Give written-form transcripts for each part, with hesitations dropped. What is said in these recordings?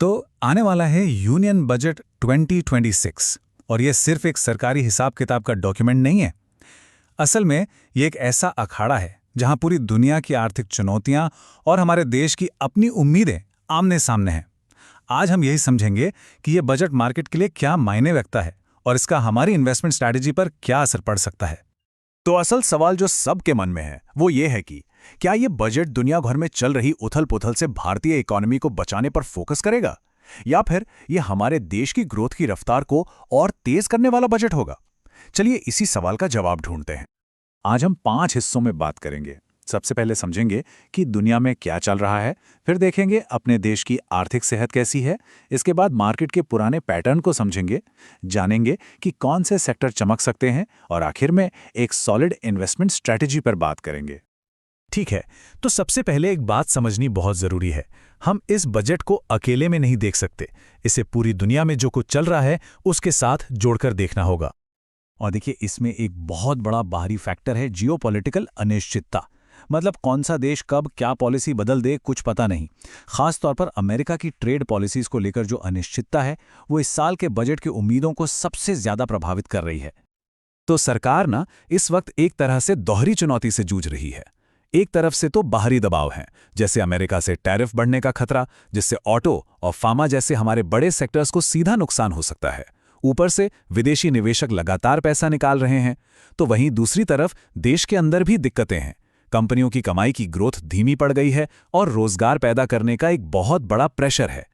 तो आने वाला है यूनियन बजट 2026 और ये सिर्फ एक सरकारी हिसाब किताब का डॉक्यूमेंट नहीं है। असल में ये एक ऐसा अखाड़ा है जहां पूरी दुनिया की आर्थिक चुनौतियां और हमारे देश की अपनी उम्मीदें आमने सामने हैं। आज हम यही समझेंगे कि ये बजट मार्केट के लिए क्या मायने रखता है और इसका हमारी इन्वेस्टमेंट स्ट्रैटेजी पर क्या असर पड़ सकता है। तो असल सवाल जो सबके मन में है वो ये है कि क्या ये बजट दुनिया भर में चल रही उथल-पुथल से भारतीय इकोनॉमी को बचाने पर फोकस करेगा या फिर ये हमारे देश की ग्रोथ की रफ्तार को और तेज करने वाला बजट होगा? चलिए इसी सवाल का जवाब ढूंढते हैं। आज हम 5 हिस्सों में बात करेंगे। सबसे पहले समझेंगे कि दुनिया में क्या चल रहा है, फिर देखेंगे अपने देश की आर्थिक सेहत कैसी है, इसके बाद मार्केट के पुराने पैटर्न को समझेंगे, जानेंगे कि कौन से सेक्टर चमक सकते हैं और आखिर में एक सॉलिड इन्वेस्टमेंट स्ट्रैटेजी पर बात करेंगे। ठीक है, तो सबसे पहले एक बात समझनी बहुत जरूरी है। हम इस बजट को अकेले में नहीं देख सकते, इसे पूरी दुनिया में जो कुछ चल रहा है उसके साथ जोड़कर देखना होगा। और देखिए, इसमें एक बहुत बड़ा बाहरी फैक्टर है जियोपॉलिटिकल अनिश्चितता। मतलब कौन सा देश कब क्या पॉलिसी बदल दे कुछ पता नहीं। खास तौर पर अमेरिका की ट्रेड पॉलिसीज को लेकर जो अनिश्चितता है वो इस साल के बजट की उम्मीदों को सबसे ज्यादा प्रभावित कर रही है। तो सरकार ना इस वक्त एक तरह से दोहरी चुनौती से जूझ रही है। एक तरफ से तो बाहरी दबाव है, जैसे अमेरिका से टैरिफ बढ़ने का खतरा, जिससे ऑटो और फार्मा जैसे हमारे बड़े सेक्टर्स को सीधा नुकसान हो सकता है। ऊपर से विदेशी निवेशक लगातार पैसा निकाल रहे हैं। तो वहीं दूसरी तरफ देश के अंदर भी दिक्कतें हैं। कंपनियों की कमाई की ग्रोथ धीमी पड़ गई है और रोजगार पैदा करने का एक बहुत बड़ा प्रेशर है।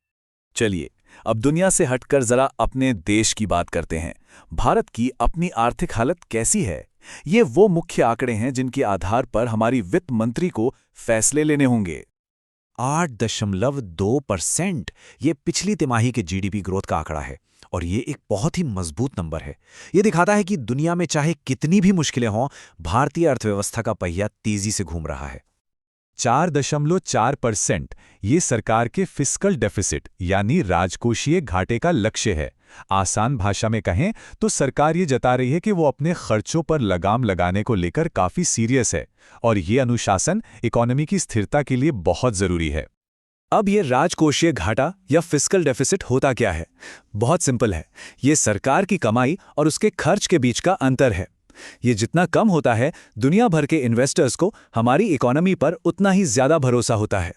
चलिए अब दुनिया से हटकर जरा अपने देश की बात करते हैं। भारत की अपनी आर्थिक हालत कैसी है? ये वो मुख्य आंकड़े हैं जिनके आधार पर हमारी वित्त मंत्री को फैसले लेने होंगे। 8.2% ये पिछली तिमाही के जीडीपी ग्रोथ का आंकड़ा है और ये एक बहुत ही मजबूत नंबर है। ये दिखाता है कि दुनिया में चाहे कितनी भी मुश्किलें हों, भारतीय अर्थव्यवस्था का पहिया तेजी से घूम रहा है। 4.4% ये सरकार के फिस्कल डेफिसिट यानी राजकोषीय घाटे का लक्ष्य है। आसान भाषा में कहें तो सरकार ये जता रही है कि वो अपने खर्चों पर लगाम लगाने को लेकर काफी सीरियस है और ये अनुशासन इकोनॉमी की स्थिरता के लिए बहुत जरूरी है। अब ये राजकोषीय घाटा या फिस्कल डेफिसिट होता क्या है? बहुत सिंपल है। ये सरकार की कमाई और उसके खर्च के बीच का अंतर है। ये जितना कम होता है, दुनिया भर के इन्वेस्टर्स को हमारी इकोनॉमी पर उतना ही ज्यादा भरोसा होता है।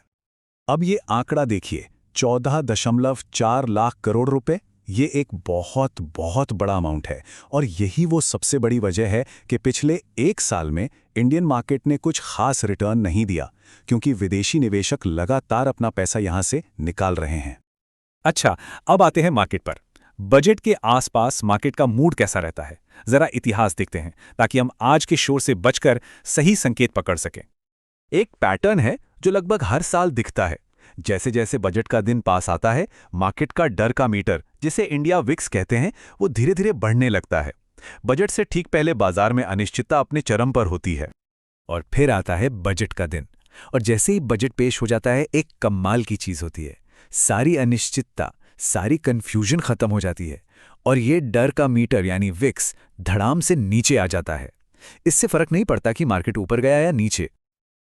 अब ये आंकड़ा देखिए, 14.4 लाख करोड़ रुपए। ये एक बहुत बहुत बड़ा अमाउंट है और यही वो सबसे बड़ी वजह है कि पिछले एक साल में इंडियन मार्केट ने कुछ खास रिटर्न नहीं दिया, क्योंकि विदेशी निवेशक लगातार अपना पैसा यहां से निकाल रहे हैं। अच्छा, अब आते हैं मार्केट पर। बजट के आसपास मार्केट का मूड कैसा रहता है? जरा इतिहास देखते हैं ताकि हम आज के शोर से बचकर सही संकेत पकड़ सकें। एक पैटर्न है जो लगभग हर साल दिखता है। जैसे जैसे बजट का दिन पास आता है, मार्केट का डर का मीटर, जिसे इंडिया विक्स कहते हैं, वो धीरे धीरे बढ़ने लगता है। बजट से ठीक पहले बाजार में अनिश्चितता अपने चरम पर होती है और फिर आता है बजट का दिन, और जैसे ही बजट पेश हो जाता है एक कमाल की चीज होती है। सारी अनिश्चितता, सारी कंफ्यूजन खत्म हो जाती है और ये डर का मीटर यानी विक्स धड़ाम से नीचे आ जाता है। इससे फर्क नहीं पड़ता कि मार्केट ऊपर गया या नीचे।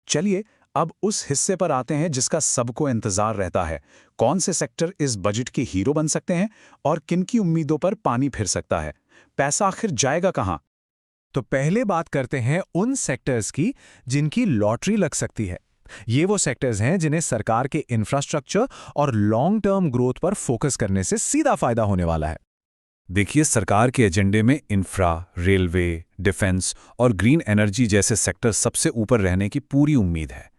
चलिए अब उस हिस्से पर आते हैं जिसका सबको इंतजार रहता है। कौन से सेक्टर इस बजट के हीरो बन सकते हैं और किन की उम्मीदों पर पानी फिर सकता है? पैसा आखिर जाएगा कहां? तो पहले बात करते हैं उन सेक्टर्स की जिनकी लॉटरी लग सकती है। ये वो सेक्टर्स हैं जिन्हें सरकार के इंफ्रास्ट्रक्चर और लॉन्ग टर्म ग्रोथ पर फोकस करने से सीधा फायदा होने वाला है। देखिए, सरकार के एजेंडे में इंफ्रा, रेलवे, डिफेंस और ग्रीन एनर्जी जैसे सेक्टर सबसे ऊपर रहने की पूरी उम्मीद है।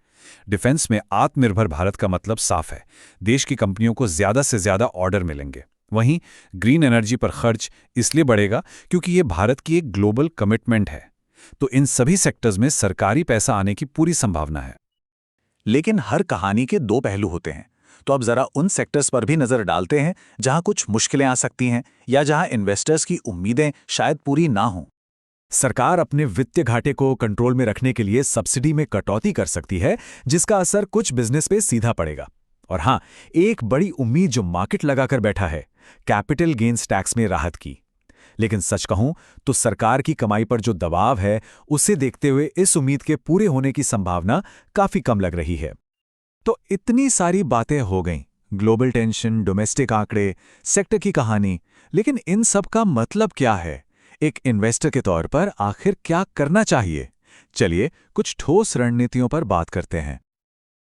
डिफेंस में आत्मनिर्भर भारत का मतलब साफ है, देश की कंपनियों को ज्यादा से ज्यादा ऑर्डर मिलेंगे। वहीं ग्रीन एनर्जी पर खर्च इसलिए बढ़ेगा क्योंकि ये भारत की एक ग्लोबल कमिटमेंट है। तो इन सभी सेक्टर्स में सरकारी पैसा आने की पूरी संभावना है। लेकिन हर कहानी के दो पहलू होते हैं। तो अब जरा उन सेक्टर्स पर भी नजर डालते हैं जहां कुछ मुश्किलें आ सकती हैं या जहां इन्वेस्टर्स की उम्मीदें शायद पूरी ना हों। सरकार अपने वित्तीय घाटे को कंट्रोल में रखने के लिए सब्सिडी में कटौती कर सकती है, जिसका असर कुछ बिजनेस पे सीधा पड़ेगा। और हां, एक बड़ी उम्मीद जो मार्केट लगाकर बैठा है, कैपिटल गेन्स टैक्स में राहत की। लेकिन सच कहूं तो सरकार की कमाई पर जो दबाव है, उसे देखते हुए इस उम्मीद के पूरे होने की संभावना काफी कम लग रही है। तो इतनी सारी बातें हो गईं, ग्लोबल टेंशन, डोमेस्टिक आंकड़े, सेक्टर की कहानी, लेकिन इन सब का मतलब क्या है? एक इन्वेस्टर के तौर पर आखिर क्या करना चाहिए? चलिए कुछ ठोस रणनीतियों पर बात करते हैं।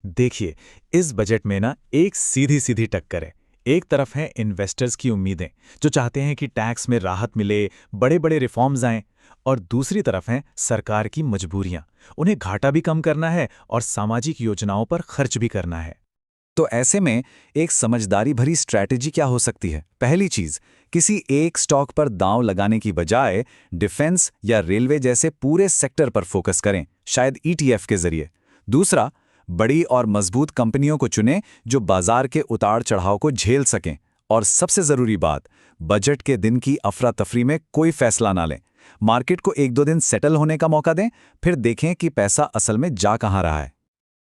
देखिए, इस बजट में ना एक सीधी सीधी टक्कर है। एक तरफ है इन्वेस्टर्स की उम्मीदें, जो चाहते हैं कि टैक्स में राहत मिले, बड़े बड़े रिफॉर्म्स आएं, और दूसरी तरफ हैं सरकार की मजबूरियां। उन्हें घाटा भी कम करना है और सामाजिक योजनाओं पर खर्च भी करना है। तो ऐसे में एक समझदारी भरी स्ट्रैटेजी क्या हो सकती है? पहली चीज, किसी एक स्टॉक पर दांव लगाने की बजाय डिफेंस या रेलवे जैसे पूरे सेक्टर पर फोकस करें, शायद ETF के जरिए। दूसरा, बड़ी और मजबूत कंपनियों को चुनें जो बाजार के उतार चढ़ाव को झेल सकें। और सबसे जरूरी बात, बजट के दिन की अफरा तफरी में कोई फैसला ना लें। मार्केट को 1-2 दिन सेटल होने का मौका दें, फिर देखें कि पैसा असल में जा कहां रहा है।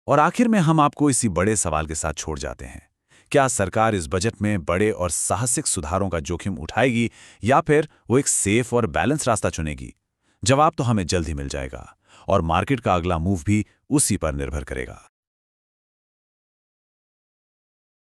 और आखिर में हम आपको इसी बड़े सवाल के साथ छोड़ जाते हैं। क्या सरकार इस बजट में बड़े और साहसिक सुधारों का जोखिम उठाएगी, या फिर वो एक सेफ और बैलेंस रास्ता चुनेगी? जवाब तो हमें जल्द ही मिल जाएगा, और मार्केट का अगला मूव भी उसी पर निर्भर करेगा।